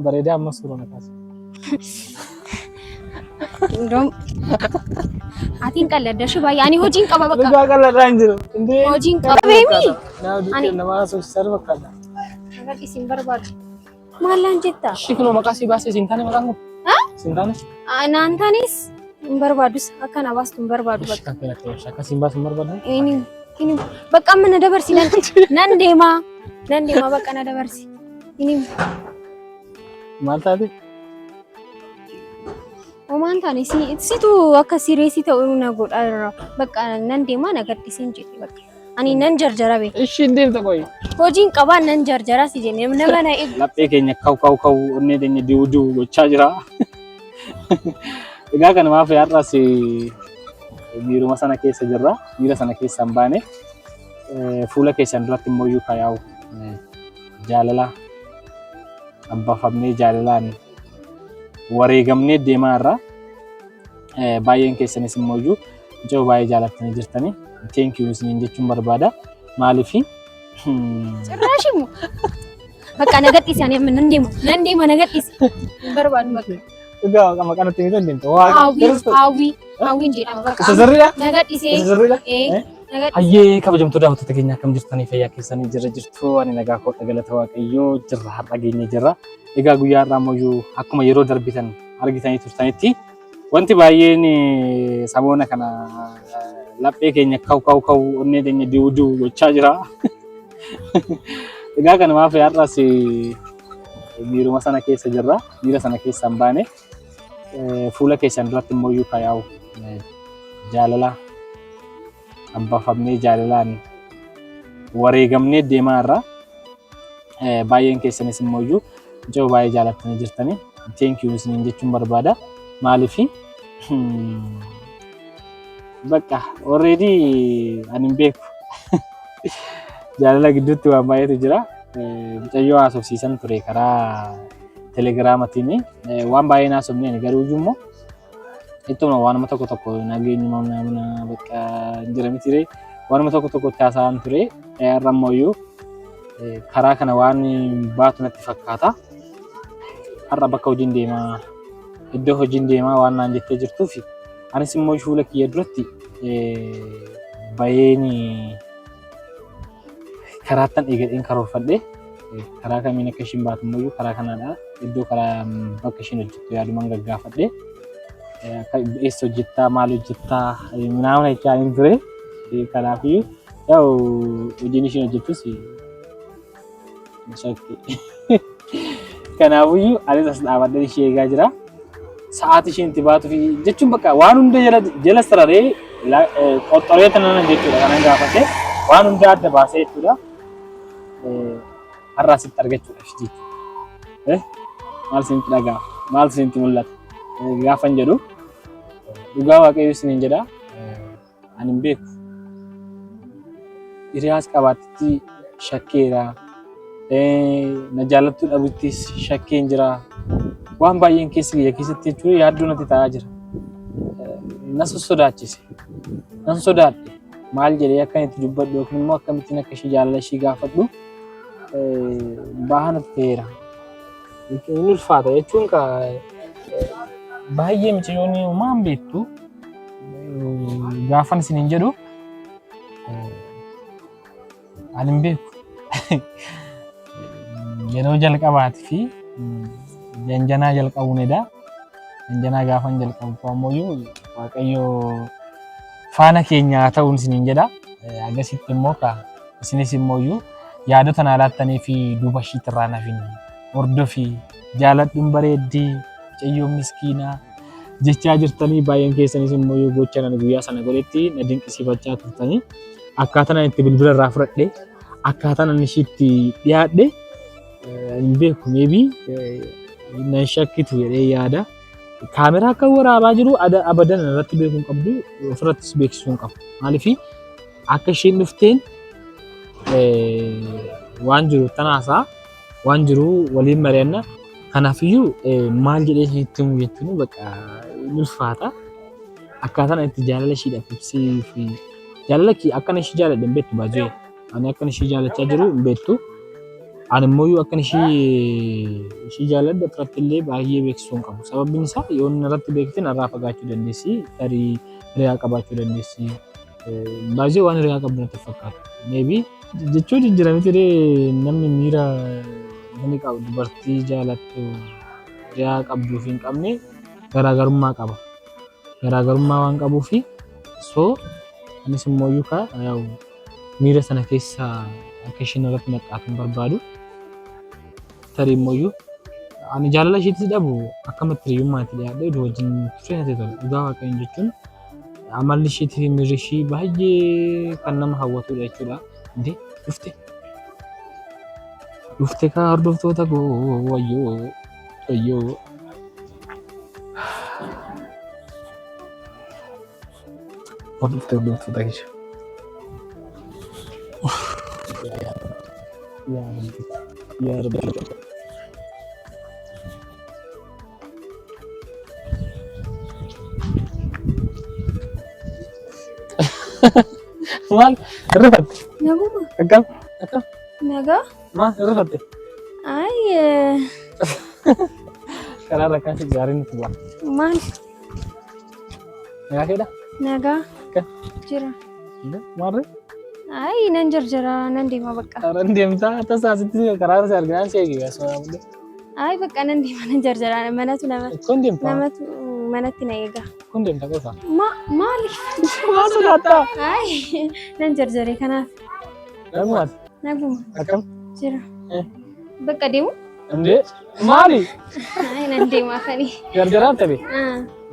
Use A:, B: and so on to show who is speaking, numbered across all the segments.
A: Bareeda amma suuraa naqas.
B: Indom atiin qalladashu baay'ee ani hojiin qaba bakka.
A: Dhugaa qalladhaa hin jiru.
B: Hojiin qaba beemi.
A: Ani nama sosisar bakkaadha.
B: Nagaa isin barbaadu. Maallaan jetta?
A: Shikno maqaa si baasee siin taane maqaan kun. Siin taane?
B: Naan taanis hin barbaadus akka na baastu hin barbaadu bakka.
A: Shakka siin baasu hin barbaadu?
B: Ini bakka amma na dabarsi nan deema bakka na dabarsi. Ini
A: Maal taate?
B: Omaan taane situ akka sireesii ta'uu na godha bakka nan deema na gaddisiin jedhi bakka. Ani nan jarjara be.
A: Ishiin deemta qoyi.
B: Hojiin qabaa nan jarjara si jenne nama na eegu.
A: Laphee keenya kau onnee keenya diwuu gochaa jira. Egaa kanamaaf har'as biiruma sana keessa jirra. Biira sana keessa hin baane. Fuula keessan duratti immoo iyyuu kaayaa'u jaalala abbafamnee jaalalaan wareegamnee deemaa irra baay'een keessanis immoo iyyuu mucaa baay'ee jaalattanii jirtanii thank you isiniin jechuun barbaada. Maaliifi
B: cirraashimu bakka na gadhiisi ani amma nan deema na gadhiisi barbaadu bakka.
A: Egaa maqaanatti miti hin deemtu.
B: Hawwiin jedhama bakka.
A: Sirriidha?
B: Na gadhiisee.
A: Sirriidha?
B: Hayyee
A: kabajamtoota daawwattoota keenya akkam jirtanii fayyaa keessanii jirtu ani nagaa koo galata waaqayyoo jirra har'a geenye jirra. Egaa guyyaa har'aa ammoo akkuma yeroo darbitan argitanii turtanitti wanti baay'een saboona kana laphee keenya kau onnee keenya diwuu gochaa jira. Egaa kanamaaf har'as biiruma sana keessa jirra. Biira sana keessa hin baane fuula keessan duratti immoo iyyuu kaayaa'u jaalala abbafamnee jaalalaan wareegamnee deemaa irra baay'een keessanis immoo iyyuu mucaa baay'ee jaalattanii jirtanii thank you isiniin jechuun barbaada. Maaliifi bakka already ani hin beeku jaalala gidduutti waan baay'eetu jira. Mucayyoo haasofsiisan ture karaa telegiraamatiin waan baay'ee haasofneen garuu immoo ittuma waanuma tokko nageenyuma namna bakka jira mitire waanuma tokko taasaan ture har'a immoo iyyuu karaa kana waan baatu natti fakkaata. Har'a bakka hojiin deemaa iddoo hojiin deemaa waan naan jettee jirtuuf anis immoo fuula kiyya duratti baay'een karaattan eegaleen karoorfadhe karaa kamiin akka ishiin baatu immoo karaa kanaadha. Iddoo karaa bakka ishiin hojjettu yaadumaan gaggaafadhe akka eessa hojjettaa maal hojjettaa naamna jechaa hin ture. Kanaafiyyuu yaa'u hojiin ishiin hojjettus kanaafiyyuu anis as dhaabadhee ishee eegaa jira. Sa'aatii isheen itti baatuuf jechuun bakka waan hunda jala sararee qoxxoree tanana jechuudha kanan gaafate waan hunda adda baasee jechuudha. Har'a asitti argachuudhaaf jechuudha. Maal isinitti dhaga'a? Maal isinitti mul'ata? Gaafan jedhu dhugaa waaqayyo isiniin jedha. Ani hin beeku. Hiriyaas qabaattitti shakkeera. Na jaalattuu dhabuttis shakkeen jira. Waan baay'een keessatti jechuudha yaaddoo natti ta'aa jira. Na sodaachise. Nan sodaadhe. Maal jedhee akka itti dubbadhu yookiin immoo akkamittiin akka ishee jaalala ishee gaafadhu bahanatti ta'eera. Inni ulfaata jechuun baay'ee mucayyoonni uumaan beektu gaafan isiniin jedhu ani hin beeku. Yeroo jalqabaati fi janjanaa jalqabuunidha. Janjanaa gaafan jalqabu ammoo waaqayyo faana keenya ta'uun isiniin jedha. Agasitti immoo isinis immoo yaadota naa laattanii fi duuba ishiitti irraa nafin hordofii jaaladhuun bareeddii mucayyoo miskiinaa jechaa jirtanii baay'een keessanis immoo gocha nan guyyaa sana godhetti na dinqisiifachaa turtanii akkaataan itti bilbila irraa fudhadhe akkaataan ishiitti dhiyaadhe hin beeku maybe nan shakkitu jedhee yaada. Kaameraa akka waraabaa jiru abadan irratti beekuu hin qabdu ofirrattis beeksisuu hin qabu. Maaliifi akka isheen dhufteen waan jiru tanaasaa waan jiru waliin mari'anna. Kanaafiyyuu maal jedhee isinitti himu jechuun bakka ulfaata. Akkaataan itti jaalala ishiidhaaf ibsii fi jaalala akkana ishee jaaladhe hin beektu baay'ee. Ani akkana ishee jaalachaa jiru hin beektu. Ani immoo akkan ishii jaaladhu irrattillee baay'ee beeksisuun qabu. Sababni isaa yoo inni irratti beekte narraa fagaachuu dandeessi, tarii hiriyaa qabaachuu dandeessi. Baay'ee waan hiriyaa qabdu natti fakkaata. Maybe jechuun jijjiiramee namni miira inni qabu dubartii jaalattu hiriyaa qabduu fi hin qabne garaagarummaa qaba. Garaagarummaa waan qabuufi anis immoo miira sana keessa akka isheen irratti naqaatu hin barbaadu. Tarii immoo ani jaalala isheetti dhabu akkamitti hiriyyummaatti dhiyaadhee wajjin turee natti tola. Dhugaa waaqayyoon jechuun amalli isheetii fi miirri ishee baay'ee kan nama hawwatudha jechuudha. Dhufte kaa hordoftoota koo wayyoo. Hordoftoota keessa. Ya Rabbi. Maal irrafatte?
B: Naguma.
A: Akkam?
B: Nagaa?
A: Maal irrafatte?
B: Ay.
A: Karaa rakkaatti gaariin nuti bu'a.
B: Maal?
A: Nagaa keedha?
B: Nagaa.
A: Akkam?
B: Jira.
A: Maalri?
B: Ay nan jarjara nan deema bakka.
A: Karaan deemtaa tasaasitti karaa irra arginaan seegi asuma.
B: Ay bakka nan deema nan jarjara manatu nama.
A: Kun deemtaa?
B: Namatu manatti na eega.
A: Kun deemtaa qofa?
B: Maali?
A: Maal sodaattaa?
B: Ay nan jarjare kanaaf.
A: Nagumaati?
B: Naguma.
A: Akkam?
B: Jira. Bakka deemu?
A: Indee maali?
B: Ay nan deema kani.
A: Jarjaraa tabe?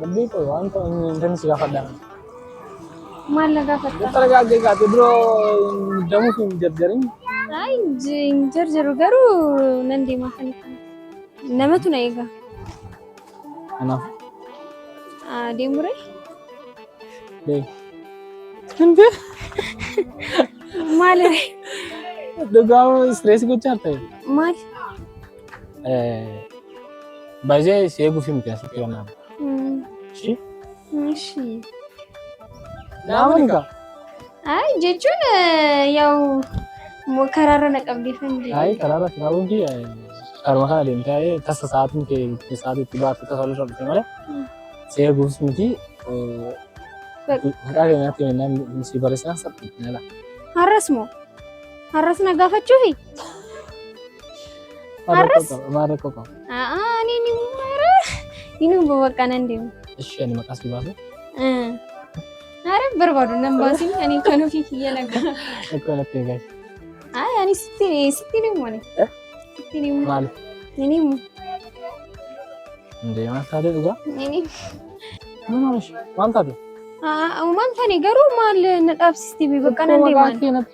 A: Gabbii qoy waan ta'u inni si gaafadhaa.
B: Maal na gaafatta?
A: Targaagee gaafate biroo damuuf hin jarjarin.
B: Ay jarjaru garuu nan deema kani. Namatu na eega.
A: Kanaaf?
B: Deemure?
A: Indee?
B: Maali?
A: Dhugaa stress gochaa ta'e.
B: Maali?
A: Baay'ee si eeguuf miti asitti waan nama.
B: Ishi.
A: Naamani kaa?
B: Ay jechuun karaarra na qabdeeffan jedhe.
A: Ay karaarra karaawwan fi karuma kana deemtee tasa sa'aatiin kee sa'aatiitti baattu tasa olirra dhufte malee si eeguuf miti. Maqaa keenyaatti mennaan si barreessinaan salphiitti nala.
B: Har'as moo? Har'as na gaafachuufi? Har'as?
A: Maal rakkoo qaba?
B: Ani ni mara. Inni bakka nan deemu.
A: Ishee ani maqaa si baasu?
B: Ara barbaadu nan baasin ani kan ofii kiyya nagaa.
A: Akkoo natti eegaa.
B: Ay ani sitti ni mone. Sitti ni mone.
A: Maali?
B: Ni mu.
A: Indee maal taatee dhugaa?
B: Ni.
A: Maal taatee?
B: Tani garuu maal na dhaabsisti bakka nan deeman.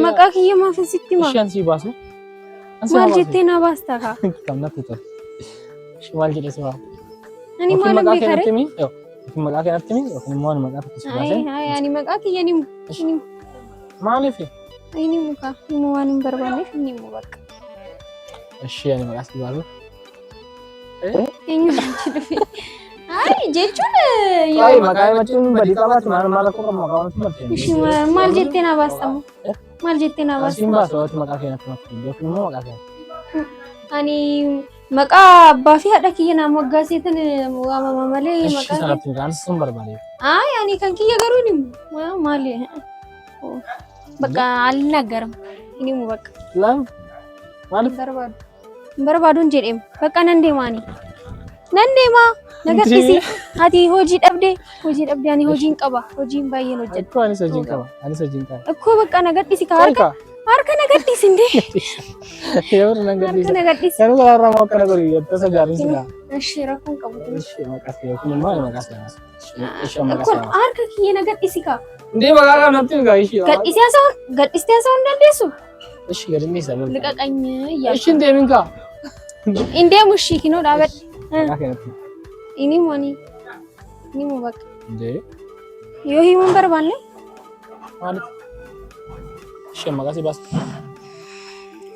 B: Maqaa kiyya maaf sitti ma?
A: Isheen si baasu?
B: Maal jettee na baasta kaa?
A: Kam natti tola. Maal jedhee si baasu?
B: Ani maal beekare?
A: Maqaa keenyatti mi yookiin immoo ani maqaa tokko si baasee?
B: Ani maqaa kiyya ni mu.
A: Maaliif?
B: Ni mu kaa. Ni mu waan hin barbaanneef ni mu bakka.
A: Ishee ani maqaa si baasu?
B: Eenyu dhufe? Ay jechuun
A: Ay maqaa himachuu badii qabaatu maal rakkoo qabu maqaa wanti malte.
B: Maal jettee na baastamu? Maal jettee na baastamu?
A: Asiin baasu wanti maqaa keenyatti malte yookiin immoo maqaa keenyatti.
B: Ani maqaa abbaa fi haadha kiyya naam waggaaseetan waamama malee maqaa.
A: Ishee sanatti maqaan sun barbaade.
B: Ay ani kan kiyya garuu ni maali? Bakka alnagaram. Ini mu bakka.
A: Lam? Maaliif?
B: Barbaadu. Barbaaduun jedheem bakka nan deemaani. Nan deemaa. Nagadhisi. Ati hojii dhabdee ani hojiin qaba. Hojiin baay'een hojjedha.
A: Akkoo anis hojiin qaba.
B: Akkoo bakka nagadhisi ka harka nagadhisi indee.
A: Yoo nagadhisi.
B: Harka nagadhisi.
A: Kan garaaraa moo kana godhi tasa gaariin sila.
B: Ishee rakkoon qabu.
A: Ishee maqaa kee yookiin immoo ani maqaa kee. Ishee maqaa
B: Kun
A: kee.
B: harka kiyya nagadhisi ka.
A: Indee maqaa kanatti egaa ishee.
B: Gadhisee haasa'uu hin dandeessu.
A: Ishee gadi miisa.
B: Liqaqanyee yaa.
A: Isheen deemin kaa.
B: Indeemu ishii kinoo dhaabadhe.
A: Maqaa keenyatti.
B: Ini moni. Ini mu bakka.
A: Indee.
B: Yoo himuun barbaanne?
A: Maaliif? Ishee maqaa si baasta.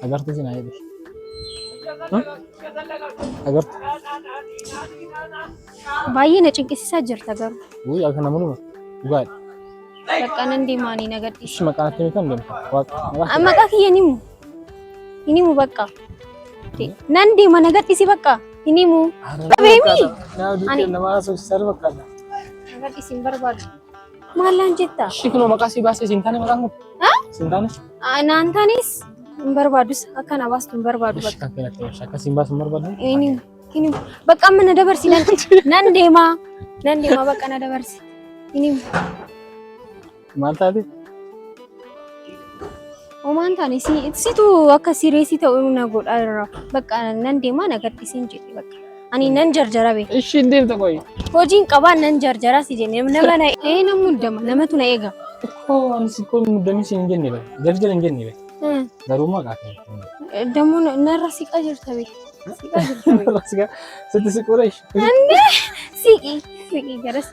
A: Agartuu si naa jedhe. Agartuu.
B: Baay'ee na cinqisiisaa jirta garuu.
A: Wuyi akka namoonni dhugaadha.
B: Bakka nan deemaanii nagadhiisa.
A: Ishee maqaa natti kan deemta.
B: Maqaa kiyya ni mu. Inimu bakka. Nan deema na gadhiisi bakka. Inimu. Qabeemi.
A: Ani nama sosar bakka.
B: Na gadhiisi hin barbaadu. Maallaan jetta?
A: Shikno maqaa si baasee sintane maqaan kun. Sintane?
B: Naantaanis hin barbaadus akka na baastu hin barbaadu bakka.
A: Akka si baasu hin barbaadu.
B: Inimu. Bakka amma na dabarsi nan deema. Nan deema bakka na dabarsi. Inimu.
A: Maal taate?
B: Omaan taane situ akka sireesii ta'uu na godha irra bakka nan deema na gadhiisin jedhe bakka ani nan jarjara be
A: Ishi deemta qoy.
B: hojiin qabaan nan jarjara si jenne nama na nama muddama namatu na eega
A: Ko ani si ko muddami si hin jenne be jarjara hin jenne be garuu maqaa kee
B: dammo narra siqa jirta be siqa jirta be
A: Siga sitti si qoresh.
B: ande siqi garas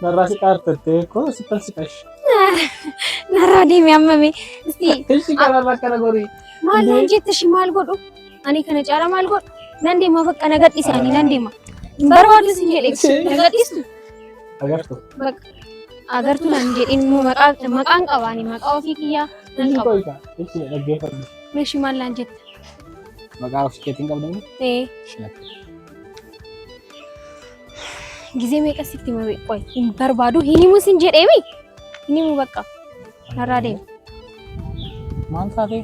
A: Narraa si qaartatte ko sittan si qash.
B: narra deemi amma be si
A: Ishi kanarraa kana gorii.
B: maal nan jette shi maal godhu ani kana caala maal godhu nan deema bakka na gadhiisi ani nan deema barbaadu sin jedhe na gadhiistu
A: Agartu.
B: bakka agartu nan jedhin maqaan qabaani maqaa ofii kiyyaa nan
A: Ishi
B: qaba
A: qoyka. Ishi dhaggeeffadhu.
B: meeshi maal naan jette
A: Maqaa ofii keetiin qabdanii?
B: ጊዜ meeqasitti himame qoy hin barbaadu hin himu sin jedheemi hin himu bakka narraa deemi
A: Maal taate?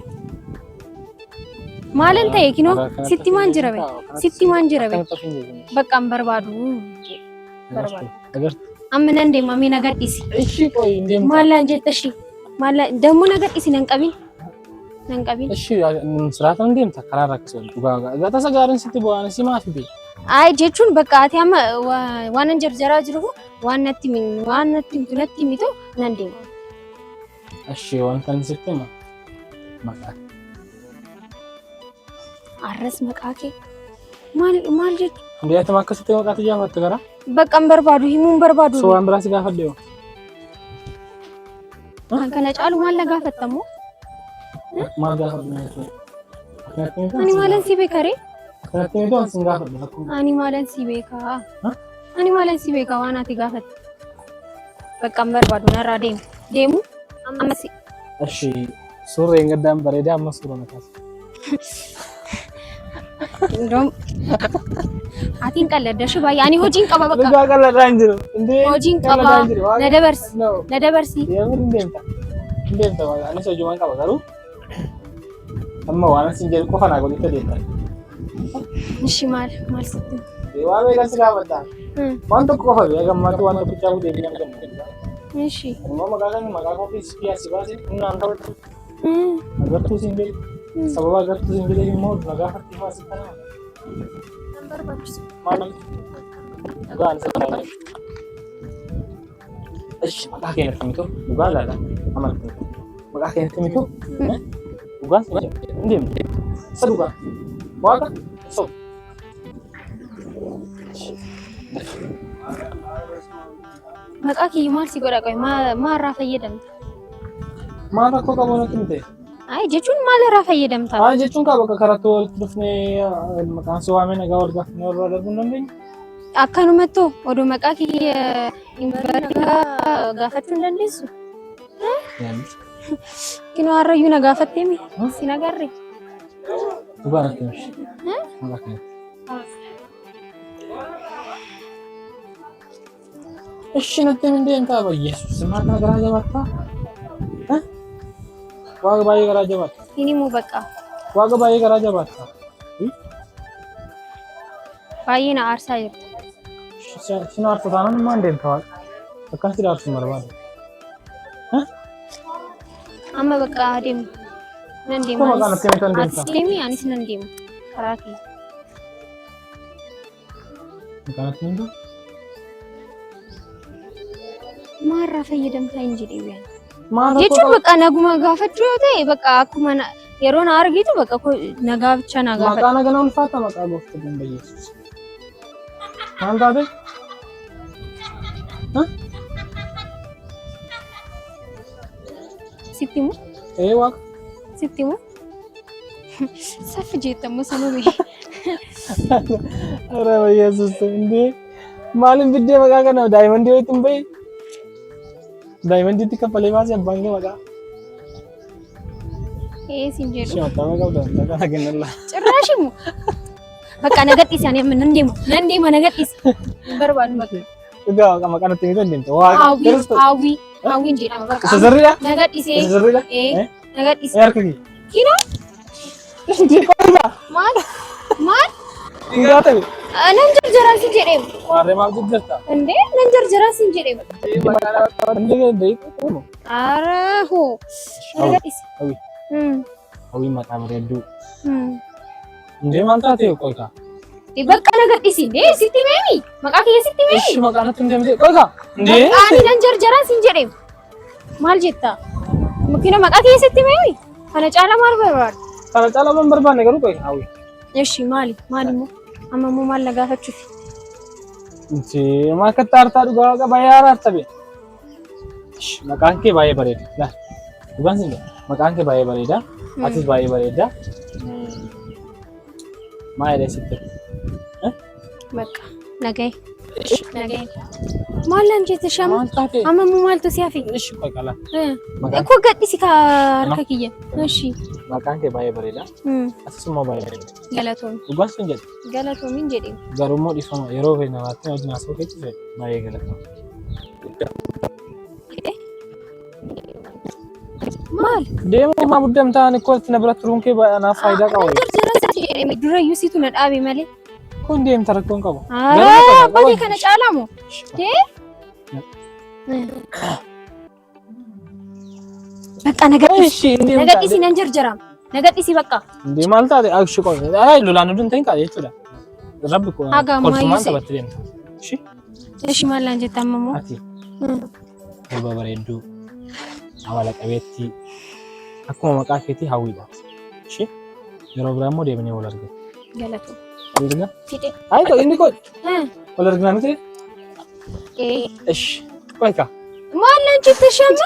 B: maalan ta'e kinoo sitti maan jira be sitti maan jira be bakka hin barbaadu barbaadu
A: Agartu.
B: amma nan deema mee na gadhiisi
A: Ishi qoy hin deemta.
B: maallaan jetta shi maallaan dammoo na gadhiisi nan qabin
A: Ishi siraata hin deemta karaarra akkasuma dhugaa gata sagaariin sitti bu'aan si maafi be.
B: ay jechuun bakka ati amma waan jarjaraa jiru waan natti himtu nan deema
A: Ishi wanta hin sitti hima. Maqaa.
B: arras maqaa kee maal jettu
A: Hundeetuma akkasitti maqaatti jaafatte gara?
B: bakka hin barbaadu himuu hin barbaadu
A: So waan biraa si gaafadhe yoo?
B: kan kana caalu maal na gaafattamoo
A: Maal gaafadhe jechuudha?
B: ani maalan si beeka ree
A: Akkanatti miti waan sin gaafadhe akkuma.
B: ani maalan si beeka ani waan ati gaafatte bakka hin barbaadu narraa deemu amma si
A: Ishi suurri hin gaddaan bareedaa amma suura mataas.
B: Dom. Atiin qalladda shi baay'ee ani hojiin qaba bakka.
A: Dhugaa qalladhaa hin jiru.
B: Hojiin qaba. Na dabarsi.
A: Yeroo hin deemta. Hin deemta anis hojiiwwan qaba garuu. Amma waan asin jedhu qofa naa godhite deemta.
B: Ishi maal sitti?
A: Waa beekan si gaafadha. Waan tokko qofa bee gammaatu waan tokkichaa bu'ee deebiin amma jenna.
B: Ishi.
A: Amma maqaa koofii siyaasi baasee humnaan taphatu. Agartuu siin beeku. Sababa agartuu siin beeku immoo nagaa fakki faasii kanaa. Maal? Dhugaan isa taa'ee. Ishi maqaa keenyatti mitu dhugaa laala amantu. Maqaa keenyatti mitu dhugaa hin deemne. Isa dhugaa. Waaqa so.
B: Maqaa kiyya maal si godha qoy maalirraa fayyadamta?
A: Maal rakkoo qabu natti mite?
B: Ay jechuun maalirraa fayyadamta?
A: Maal jechuun kaa bakka karatti walitti dhufnee maqaan si waamee nagaa wal gaafnee warra darbuu hin dandeenyu?
B: Akkanumattuu oduu maqaa kiyya hin barbaadu gaafachuu hin dandeessu? Kinoo harrayyuu na gaafatteemi? Si nagarre?
A: Dhugaa natti mishi. Maqaa keenyatti. Ishi natti hin deemtaa bayyeessu. Simaa kana garaa jabaattaa? Waaqa baay'ee garaa jabaattaa?
B: Hin himuu bakka.
A: Waaqa baay'ee garaa jabaattaa?
B: Baay'ee na aarsaa jirta.
A: Sin aarsa taanaan maan deemta waaqa? Akkan si aarsu barbaada.
B: Amma bakka deemu. Nan deema.
A: Kuma kana deemta hin deemta?
B: Atis deemi anis nan deema. Karaa kee.
A: Kanatti hin deemta?
B: Maalirraa fayyadamtaa hin jedhee beekan.
A: Maal rakkoo
B: Jechuun bakka naguma gaafachuu yoo ta'e bakka akkuma yeroo na argitu bakka nagaa bicha na gaafadhu.
A: maqaa nagana ulfaata maqaa gooftaa hin bayyeessus. Maal taate?
B: Sitti himu?
A: Waaqa.
B: Sitti himu? Saffi jeettammoo sanuma.
A: Ara bayyeessus indee maaliin biddee maqaa kana daa'imandii wayii hin bahi? Daa'imandiitti kaffalee baasee abbaan kee maqaa.
B: sinjeeru.
A: Ishee mataa qabda. Nagaa kennalla.
B: Cirraashimu. Bakka nagadhiisi ani amma nan deema nagadhiisi. Barbaadu bakka.
A: Egaa maqaan itti himuun deemte.
B: Hawwiin jedhama bakka.
A: Isa sirriidha?
B: Nagadhiisee.
A: Isa sirriidha?
B: Nagadhiisi.
A: Harka kee.
B: Kino? Maal?
A: Dhiigaa ta'e.
B: Nan jarjaraa si jedheem.
A: Waarree maal jijjiirta?
B: Indee nan jarjaraa si jedheem. Arahoo. Nagadhiisi.
A: Hawwii maqaa bareedduu. Indee maal taatee qoyka?
B: Bakka nagadhiisi indee sitti meemi? Maqaa kiyya sitti meemi?
A: Ishi maqaa natti hin deemte qoyka? Indee?
B: Ani nan jarjaraa si jedheem. Maal jetta? Kino maqaa kiyya sitti meemi? Kana caala maal barbaadu?
A: Kana caala man barbaanne garuu qoyka hawwii.
B: Eshi maali immoo? Amma immoo maal na gaafachuufi?
A: Inti maal akka taartaa dhugaa qaba yaara tabe. Maqaan kee baay'ee bareeda. Laal. Dhugaan sin maqaan kee baay'ee bareeda. Atis baay'ee bareeda. Maal sitti?
B: Bakka nagay. Maal lan jette shama? Amma immoo maaltu si hafe?
A: Ishi qoyka laal.
B: Ko gadhisi ka harka kiyya. Eshi.
A: Maqaan kee baay'ee bareeda. Atis immoo baay'ee bareeda.
B: Galatoon.
A: Dhugaan sin jedhe.
B: Galatoomin jedhee.
A: Garuu immoo dhiifama yeroo fe'e namaatti wajjin haasa'uu keetti fedhe baay'ee galatama.
B: Maal?
A: Deemuu maa buddamtaan ikkoo itti na biratti turuun kee naaf faayidaa qaba.
B: Durayyuu situ na dhaabe malee.
A: Kun deemta rakkoon qaba.
B: Bakki kana caalaa moo? Bakka nagadhiisi nan jarjaraam. Nagadhiisi bakka.
A: Indee maal taate akshi qoy. Lolaan nuti hin taane jechuudha. Rabbi ko. Kolfumaan taphatti deemta.
B: Ishi maal laan jetta amma moo?
A: Ati. Durba bareedduu. Amala qabeettii. Akkuma maqaa keetii hawwiidha. Yeroo biraa immoo deemnee wal argina.
B: Galatoo.
A: Wal argina?
B: Fide.
A: Ayi inni kun. Wal argina miti? Ishi. Qoyka.
B: Maal laan jetta shamma?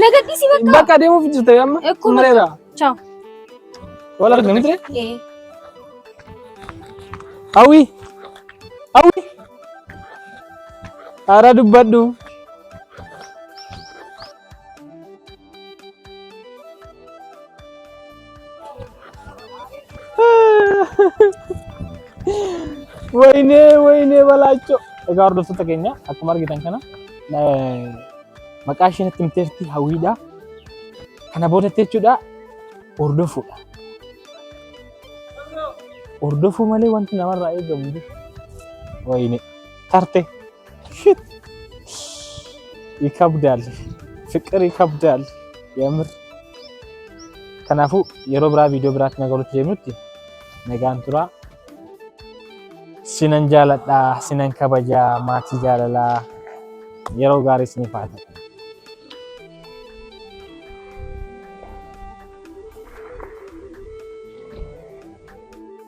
B: Nagadhiisi bakka.
A: Bakka deemuuf jirte amma. Mareera.
B: Ciao.
A: Wal argina miti? Hawwii. Haara dubbadhu. Wayne balaachoo. Egaa hordoftoota keenya akkuma argitan kana maqaa isheen itti himteerti hawwiidha. Kana boodatti jechuudha hordofuudha. Hordofuu malee wanti namarraa eegamu jiru. Wayne tarte. ይከብዳል ፍቅር ይከብዳል የምር ከናፉ የሮ ብራ ቪዲዮ ብራት ነገሮች ጀምሩት ነጋን ቱራ ሲነን ጃለዳ ሲነን ከበጃ ማቲ ጃለላ የሮ ጋሪ ስኒፋት